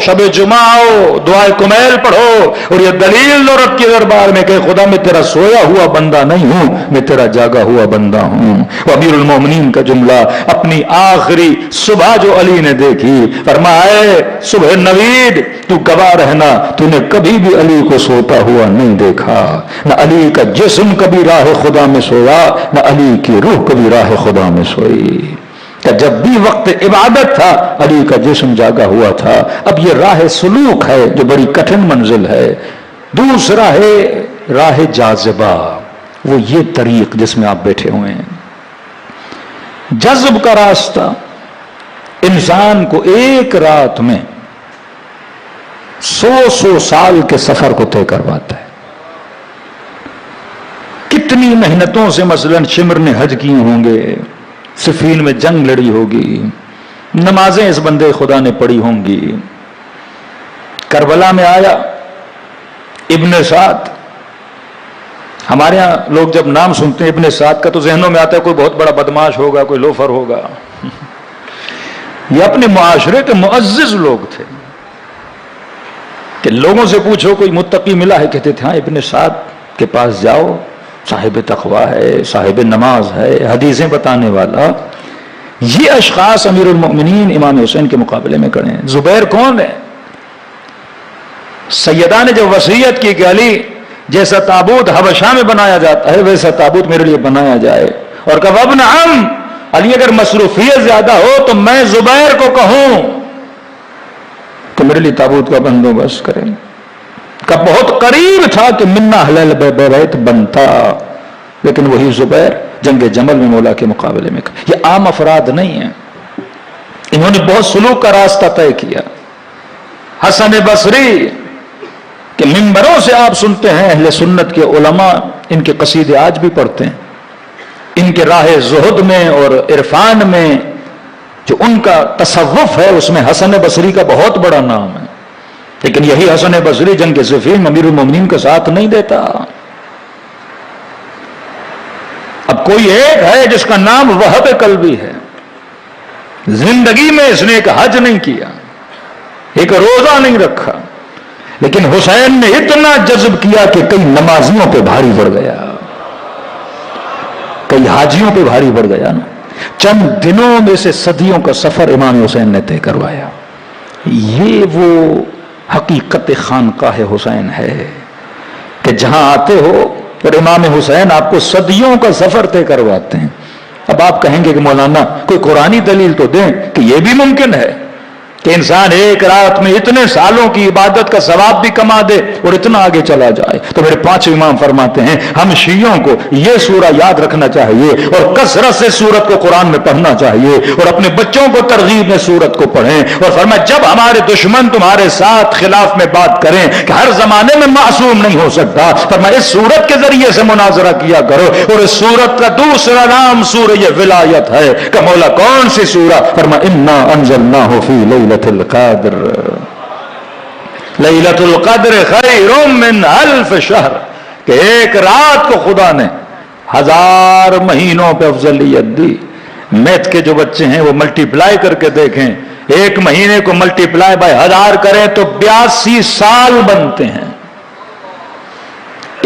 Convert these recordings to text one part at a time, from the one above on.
شب جمعہ آؤ, دعائے کمیل پڑھو, اور یہ دلیل دو رب کے دربار میں کہ خدا میں تیرا سویا ہوا بندہ نہیں ہوں, میں تیرا جاگا ہوا بندہ ہوں. امیر المومنین کا جملہ اپنی آخری صبح جو علی نے دیکھی, فرمایا صبح نوید تو گواہ رہنا, تو نے کبھی بھی علی کو سوتا ہوا نہیں دیکھا, نہ علی کا جسم کبھی راہ خدا میں سویا, نہ علی کی روح کبھی راہ خدا میں سوئی. کہ جب بھی وقت عبادت تھا علی کا جسم جاگا ہوا تھا. اب یہ راہ سلوک ہے جو بڑی کٹھن منزل ہے. دوسرا ہے راہ جاذبہ, وہ یہ طریق جس میں آپ بیٹھے ہوئے ہیں. جذب کا راستہ انسان کو ایک رات میں 100 سال کے سفر کو طے کرواتا ہے. کتنی محنتوں سے مثلا شمر نے حج کیے ہوں گے, صفین میں جنگ لڑی ہوگی, نمازیں اس بندے خدا نے پڑھی ہوں گی. کربلا میں آیا ابن سعد. ہمارے ہاں لوگ جب نام سنتے ہیں ابن سعد کا تو ذہنوں میں آتا ہے کوئی بہت بڑا بدماش ہوگا, کوئی لوفر ہوگا. یہ اپنے معاشرے کے معزز لوگ تھے کہ لوگوں سے پوچھو کوئی متقی ملا ہے, کہتے تھے ہاں ابن سعد کے پاس جاؤ, صاحب تقویٰ ہے, صاحب نماز ہے, حدیثیں بتانے والا. یہ اشخاص امیر المؤمنین امام حسین کے مقابلے میں کھڑے ہیں. زبیر کون ہے؟ سیدہ نے جب وصیت کی کہ علی جیسا تابوت حبشہ میں بنایا جاتا ہے ویسا تابوت میرے لیے بنایا جائے, اور کہا ابن عم علی اگر مصروفیت زیادہ ہو تو میں زبیر کو کہوں کہ میرے لیے تابوت کا بندوبست کریں. کا بہت قریب تھا کہ منا حلال بیت بنتا, لیکن وہی زبیر جنگ جمل میں مولا کے مقابلے میں. یہ عام افراد نہیں ہیں, انہوں نے بہت سلوک کا راستہ طے کیا. حسن بصری کہ منبروں سے آپ سنتے ہیں اہل سنت کے علماء ان کے قصیدے آج بھی پڑھتے ہیں. ان کے راہ زہد میں اور عرفان میں جو ان کا تصوف ہے اس میں حسن بصری کا بہت بڑا نام ہے. لیکن یہی حسن بصری جنگ صفین امیر المومنین کا ساتھ نہیں دیتا. اب کوئی ایک ہے جس کا نام وہب قلبی ہے, زندگی میں اس نے ایک حج نہیں کیا, ایک روزہ نہیں رکھا, لیکن حسین نے اتنا جذب کیا کہ کئی نمازیوں پہ بھاری پڑ گیا, کئی حاجیوں پہ بھاری پڑ گیا نا. چند دنوں میں سے صدیوں کا سفر امام حسین نے طے کروایا. یہ وہ حقیقت خانقاہ حسین ہے کہ جہاں آتے ہو اور امام حسین آپ کو صدیوں کا سفر طے کرواتے ہیں. اب آپ کہیں گے کہ مولانا کوئی قرآنی دلیل تو دیں کہ یہ بھی ممکن ہے کہ انسان ایک رات میں اتنے سالوں کی عبادت کا ثواب بھی کما دے اور اتنا آگے چلا جائے. تو میرے 5 امام فرماتے ہیں ہم شیعوں کو یہ سورہ یاد رکھنا چاہیے اور کثرت سے سورت کو قرآن میں پڑھنا چاہیے اور اپنے بچوں کو ترغیب میں سورت کو پڑھیں. اور فرمایا جب ہمارے دشمن تمہارے ساتھ خلاف میں بات کریں کہ ہر زمانے میں معصوم نہیں ہو سکتا, فرمایا اس سورت کے ذریعے سے مناظرہ کیا کرو. اور اس سورت کا دوسرا نام سورہ ولایت ہے کہ مولا کون سی سورہ؟ فرمایا انا انزلناہ فی لیلۃ القدر, لیلۃ القدر خیر من الف شہر, کہ ایک رات کو خدا نے 1000 مہینوں پہ افضلیت دی. میتھ کے جو بچے ہیں وہ ملٹی پلائی کر کے دیکھیں, ایک مہینے کو ملٹی پلائی بائی 1000 کریں تو 82 سال بنتے ہیں.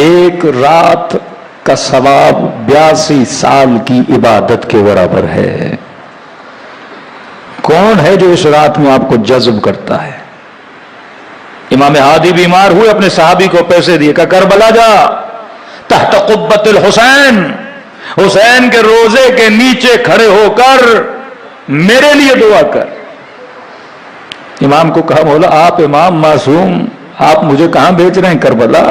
ایک رات کا ثواب 82 سال کی عبادت کے برابر ہے. کون ہے جو اس رات میں آپ کو جذب کرتا ہے؟ امام ہادی بیمار ہوئے, اپنے صحابی کو پیسے دیے, کہ کربلا جا تحت قبۃ الحسین, حسین کے روزے کے نیچے کھڑے ہو کر میرے لیے دعا کر. امام کو کہا مولا آپ امام معصوم, آپ مجھے کہاں بھیج رہے ہیں کربلا؟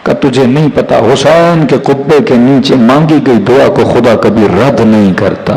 کہ تجھے نہیں پتا حسین کے قبے کے نیچے مانگی گئی دعا کو خدا کبھی رد نہیں کرتا.